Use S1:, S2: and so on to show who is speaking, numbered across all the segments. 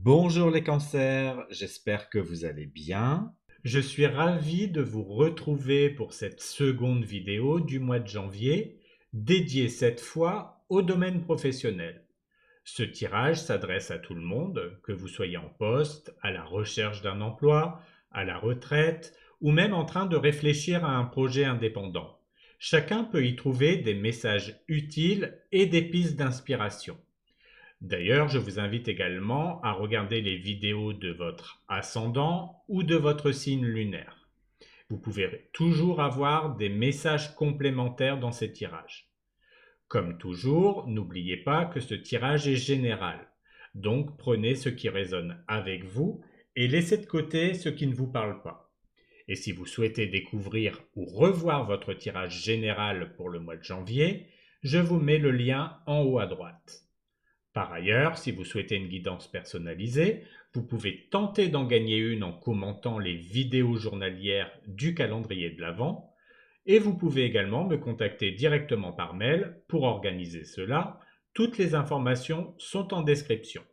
S1: Bonjour les cancers, j'espère que vous allez bien. Je suis ravi de vous retrouver pour cette seconde vidéo du mois de janvier, dédiée cette fois au domaine professionnel. Ce tirage s'adresse à tout le monde, que vous soyez en poste, à la recherche d'un emploi, à la retraite ou même en train de réfléchir à un projet indépendant. Chacun peut y trouver des messages utiles et des pistes d'inspiration. D'ailleurs, je vous invite également à regarder les vidéos de votre ascendant ou de votre signe lunaire. Vous pouvez toujours avoir des messages complémentaires dans ces tirages. Comme toujours, n'oubliez pas que ce tirage est général. Donc prenez ce qui résonne avec vous et laissez de côté ce qui ne vous parle pas. Et si vous souhaitez découvrir ou revoir votre tirage général pour le mois de janvier, je vous mets le lien en haut à droite. Par ailleurs, si vous souhaitez une guidance personnalisée, vous pouvez tenter d'en gagner une en commentant les vidéos journalières du calendrier de l'Avent et vous pouvez également me contacter directement par mail pour organiser cela. Toutes les informations sont en description.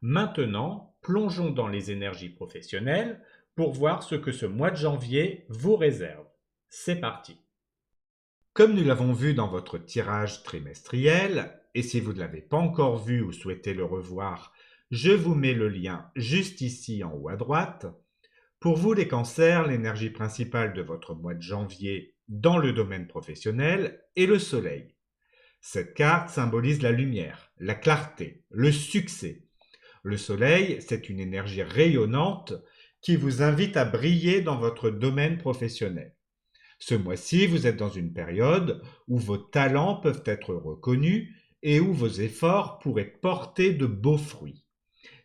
S1: Maintenant, plongeons dans les énergies professionnelles pour voir ce que ce mois de janvier vous réserve. C'est parti! Comme nous l'avons vu dans votre tirage trimestriel, et si vous ne l'avez pas encore vu ou souhaitez le revoir, je vous mets le lien juste ici en haut à droite. Pour vous les cancers, l'énergie principale de votre mois de janvier dans le domaine professionnel est le soleil. Cette carte symbolise la lumière, la clarté, le succès. Le soleil, c'est une énergie rayonnante qui vous invite à briller dans votre domaine professionnel. Ce mois-ci, vous êtes dans une période où vos talents peuvent être reconnus et où vos efforts pourraient porter de beaux fruits.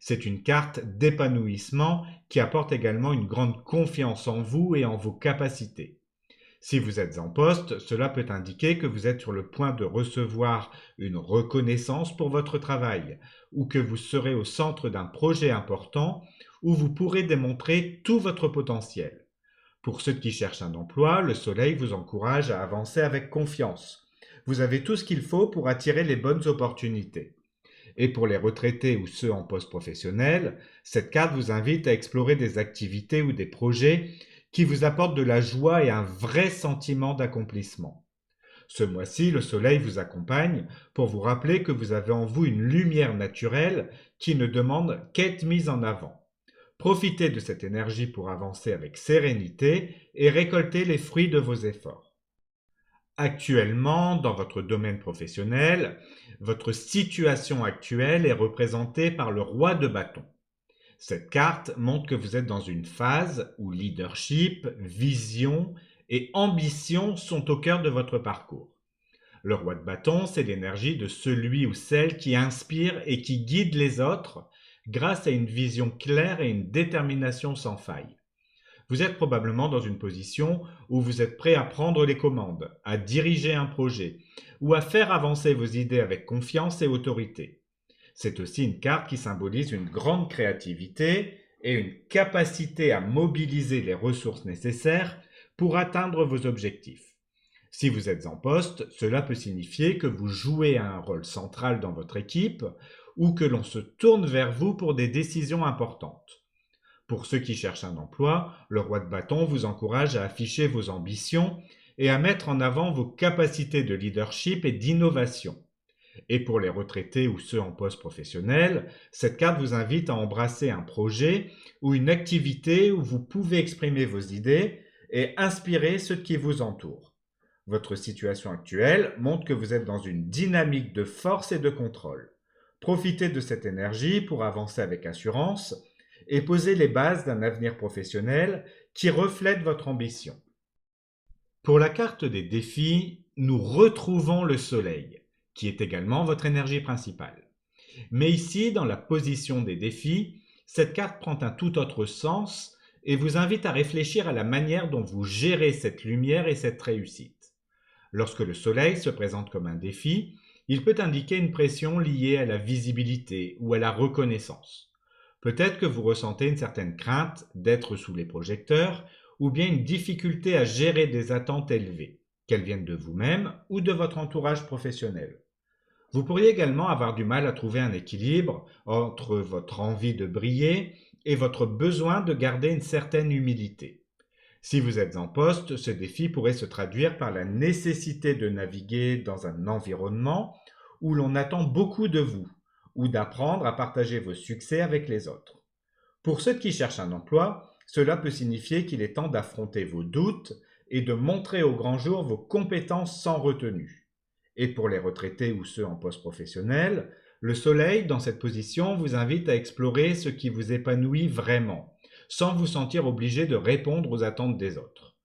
S1: C'est une carte d'épanouissement qui apporte également une grande confiance en vous et en vos capacités. Si vous êtes en poste, cela peut indiquer que vous êtes sur le point de recevoir une reconnaissance pour votre travail ou que vous serez au centre d'un projet important où vous pourrez démontrer tout votre potentiel. Pour ceux qui cherchent un emploi, le soleil vous encourage à avancer avec confiance. Vous avez tout ce qu'il faut pour attirer les bonnes opportunités. Et pour les retraités ou ceux en poste professionnel, cette carte vous invite à explorer des activités ou des projets qui vous apportent de la joie et un vrai sentiment d'accomplissement. Ce mois-ci, le soleil vous accompagne pour vous rappeler que vous avez en vous une lumière naturelle qui ne demande qu'être mise en avant. Profitez de cette énergie pour avancer avec sérénité et récolter les fruits de vos efforts. Actuellement, dans votre domaine professionnel, votre situation actuelle est représentée par le roi de bâton. Cette carte montre que vous êtes dans une phase où leadership, vision et ambition sont au cœur de votre parcours. Le roi de bâton, c'est l'énergie de celui ou celle qui inspire et qui guide les autres grâce à une vision claire et une détermination sans faille. Vous êtes probablement dans une position où vous êtes prêt à prendre les commandes, à diriger un projet ou à faire avancer vos idées avec confiance et autorité. C'est aussi une carte qui symbolise une grande créativité et une capacité à mobiliser les ressources nécessaires pour atteindre vos objectifs. Si vous êtes en poste, cela peut signifier que vous jouez un rôle central dans votre équipe ou que l'on se tourne vers vous pour des décisions importantes. Pour ceux qui cherchent un emploi, le roi de bâton vous encourage à afficher vos ambitions et à mettre en avant vos capacités de leadership et d'innovation. Et pour les retraités ou ceux en poste professionnel, cette carte vous invite à embrasser un projet ou une activité où vous pouvez exprimer vos idées et inspirer ceux qui vous entourent. Votre situation actuelle montre que vous êtes dans une dynamique de force et de contrôle. Profitez de cette énergie pour avancer avec assurance et poser les bases d'un avenir professionnel qui reflète votre ambition. Pour la carte des défis, nous retrouvons le soleil, qui est également votre énergie principale. Mais ici, dans la position des défis, cette carte prend un tout autre sens et vous invite à réfléchir à la manière dont vous gérez cette lumière et cette réussite. Lorsque le soleil se présente comme un défi, il peut indiquer une pression liée à la visibilité ou à la reconnaissance. Peut-être que vous ressentez une certaine crainte d'être sous les projecteurs ou bien une difficulté à gérer des attentes élevées, qu'elles viennent de vous-même ou de votre entourage professionnel. Vous pourriez également avoir du mal à trouver un équilibre entre votre envie de briller et votre besoin de garder une certaine humilité. Si vous êtes en poste, ce défi pourrait se traduire par la nécessité de naviguer dans un environnement où l'on attend beaucoup de vous, ou d'apprendre à partager vos succès avec les autres. Pour ceux qui cherchent un emploi, cela peut signifier qu'il est temps d'affronter vos doutes et de montrer au grand jour vos compétences sans retenue. Et pour les retraités ou ceux en poste professionnel, le soleil, dans cette position, vous invite à explorer ce qui vous épanouit vraiment, sans vous sentir obligé de répondre aux attentes des autres.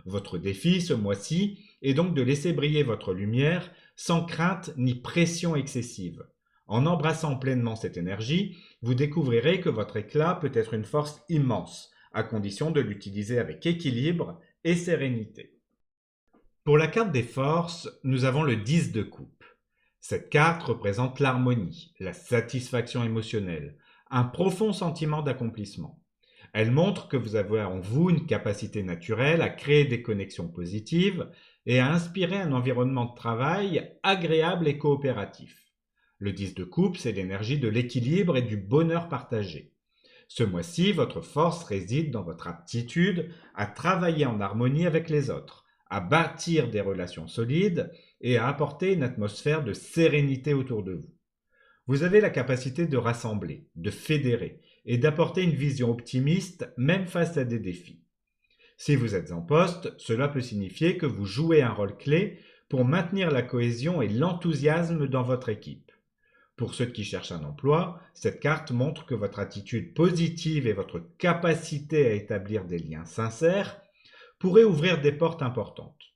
S1: Votre défi ce mois-ci est donc de laisser briller votre lumière sans crainte ni pression excessive. En embrassant pleinement cette énergie, vous découvrirez que votre éclat peut être une force immense, à condition de l'utiliser avec équilibre et sérénité. Pour la carte des forces, nous avons le 10 de coupe. Cette carte représente l'harmonie, la satisfaction émotionnelle, un profond sentiment d'accomplissement. Elle montre que vous avez en vous une capacité naturelle à créer des connexions positives et à inspirer un environnement de travail agréable et coopératif. Le 10 de coupe, c'est l'énergie de l'équilibre et du bonheur partagé. Ce mois-ci, votre force réside dans votre aptitude à travailler en harmonie avec les autres, à bâtir des relations solides et à apporter une atmosphère de sérénité autour de vous. Vous avez la capacité de rassembler, de fédérer et d'apporter une vision optimiste même face à des défis. Si vous êtes en poste, cela peut signifier que vous jouez un rôle clé pour maintenir la cohésion et l'enthousiasme dans votre équipe. Pour ceux qui cherchent un emploi, cette carte montre que votre attitude positive et votre capacité à établir des liens sincères pourraient ouvrir des portes importantes.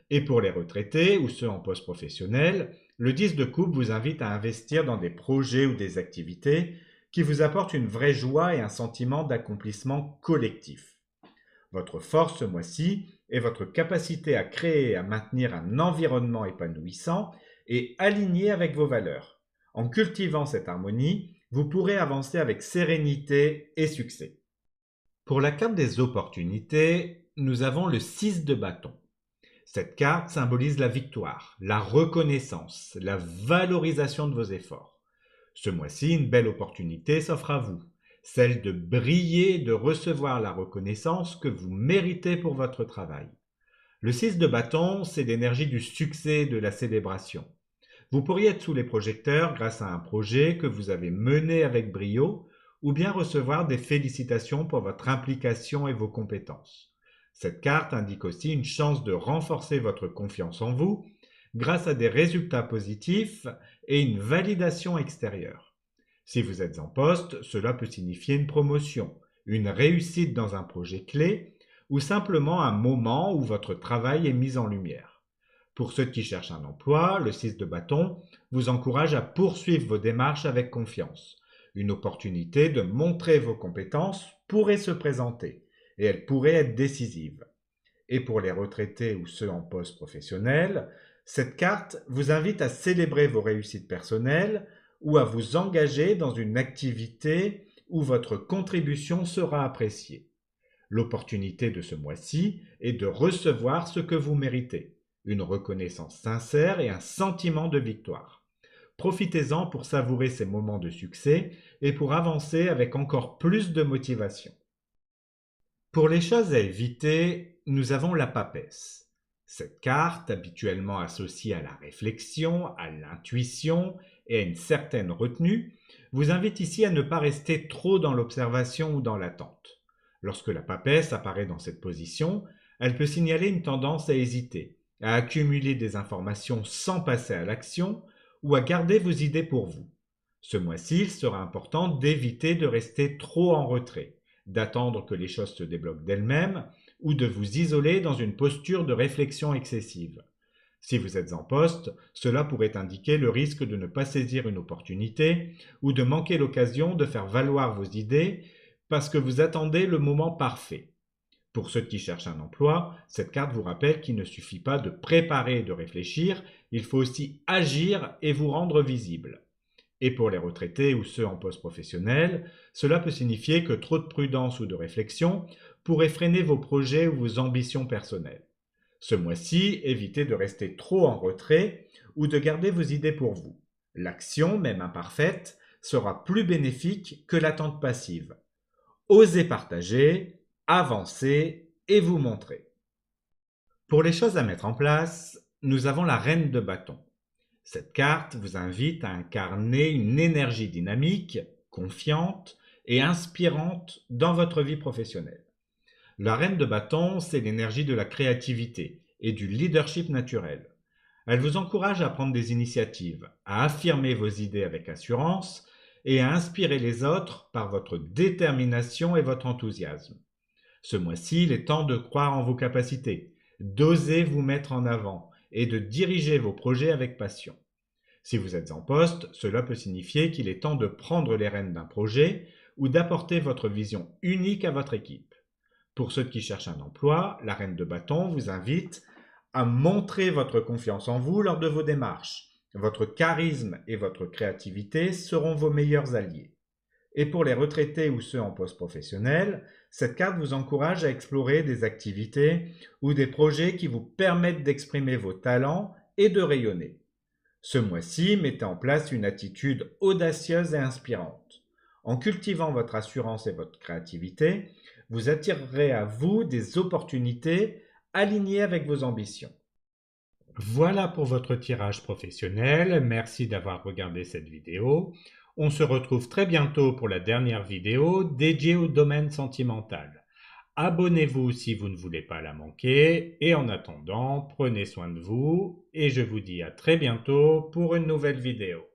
S1: Et pour les retraités ou ceux en poste professionnel, le 10 de coupe vous invite à investir dans des projets ou des activités qui vous apportent une vraie joie et un sentiment d'accomplissement collectif. Votre force ce mois-ci est votre capacité à créer et à maintenir un environnement épanouissant et aligné avec vos valeurs. En cultivant cette harmonie, vous pourrez avancer avec sérénité et succès. Pour la carte des opportunités, nous avons le 6 de bâton. Cette carte symbolise la victoire, la reconnaissance, la valorisation de vos efforts. Ce mois-ci, une belle opportunité s'offre à vous, celle de briller et de recevoir la reconnaissance que vous méritez pour votre travail. Le 6 de bâton, c'est l'énergie du succès et de la célébration. Vous pourriez être sous les projecteurs grâce à un projet que vous avez mené avec brio ou bien recevoir des félicitations pour votre implication et vos compétences. Cette carte indique aussi une chance de renforcer votre confiance en vous grâce à des résultats positifs et une validation extérieure. Si vous êtes en poste, cela peut signifier une promotion, une réussite dans un projet clé ou simplement un moment où votre travail est mis en lumière. Pour ceux qui cherchent un emploi, le 6 de bâton vous encourage à poursuivre vos démarches avec confiance. Une opportunité de montrer vos compétences pourrait se présenter et elle pourrait être décisive. Et pour les retraités ou ceux en poste professionnel, cette carte vous invite à célébrer vos réussites personnelles ou à vous engager dans une activité où votre contribution sera appréciée. L'opportunité de ce mois-ci est de recevoir ce que vous méritez, une reconnaissance sincère et un sentiment de victoire. Profitez-en pour savourer ces moments de succès et pour avancer avec encore plus de motivation. Pour les choses à éviter, nous avons la papesse. Cette carte, habituellement associée à la réflexion, à l'intuition et à une certaine retenue, vous invite ici à ne pas rester trop dans l'observation ou dans l'attente. Lorsque la papesse apparaît dans cette position, elle peut signaler une tendance à hésiter, à accumuler des informations sans passer à l'action ou à garder vos idées pour vous. Ce mois-ci, il sera important d'éviter de rester trop en retrait, d'attendre que les choses se débloquent d'elles-mêmes ou de vous isoler dans une posture de réflexion excessive. Si vous êtes en poste, cela pourrait indiquer le risque de ne pas saisir une opportunité ou de manquer l'occasion de faire valoir vos idées parce que vous attendez le moment parfait. Pour ceux qui cherchent un emploi, cette carte vous rappelle qu'il ne suffit pas de préparer et de réfléchir, il faut aussi agir et vous rendre visible. Et pour les retraités ou ceux en poste professionnel, cela peut signifier que trop de prudence ou de réflexion pourrait freiner vos projets ou vos ambitions personnelles. Ce mois-ci, évitez de rester trop en retrait ou de garder vos idées pour vous. L'action, même imparfaite, sera plus bénéfique que l'attente passive. Osez partager, avancer et vous montrer. Pour les choses à mettre en place, nous avons la reine de bâton. Cette carte vous invite à incarner une énergie dynamique, confiante et inspirante dans votre vie professionnelle. La reine de bâton, c'est l'énergie de la créativité et du leadership naturel. Elle vous encourage à prendre des initiatives, à affirmer vos idées avec assurance et à inspirer les autres par votre détermination et votre enthousiasme. Ce mois-ci, il est temps de croire en vos capacités, d'oser vous mettre en avant et de diriger vos projets avec passion. Si vous êtes en poste, cela peut signifier qu'il est temps de prendre les rênes d'un projet ou d'apporter votre vision unique à votre équipe. Pour ceux qui cherchent un emploi, la reine de bâton vous invite à montrer votre confiance en vous lors de vos démarches. Votre charisme et votre créativité seront vos meilleurs alliés. Et pour les retraités ou ceux en poste professionnel, cette carte vous encourage à explorer des activités ou des projets qui vous permettent d'exprimer vos talents et de rayonner. Ce mois-ci, mettez en place une attitude audacieuse et inspirante. En cultivant votre assurance et votre créativité, vous attirerez à vous des opportunités alignées avec vos ambitions. Voilà pour votre tirage professionnel. Merci d'avoir regardé cette vidéo. On se retrouve très bientôt pour la dernière vidéo dédiée au domaine sentimental. Abonnez-vous si vous ne voulez pas la manquer et en attendant, prenez soin de vous et je vous dis à très bientôt pour une nouvelle vidéo.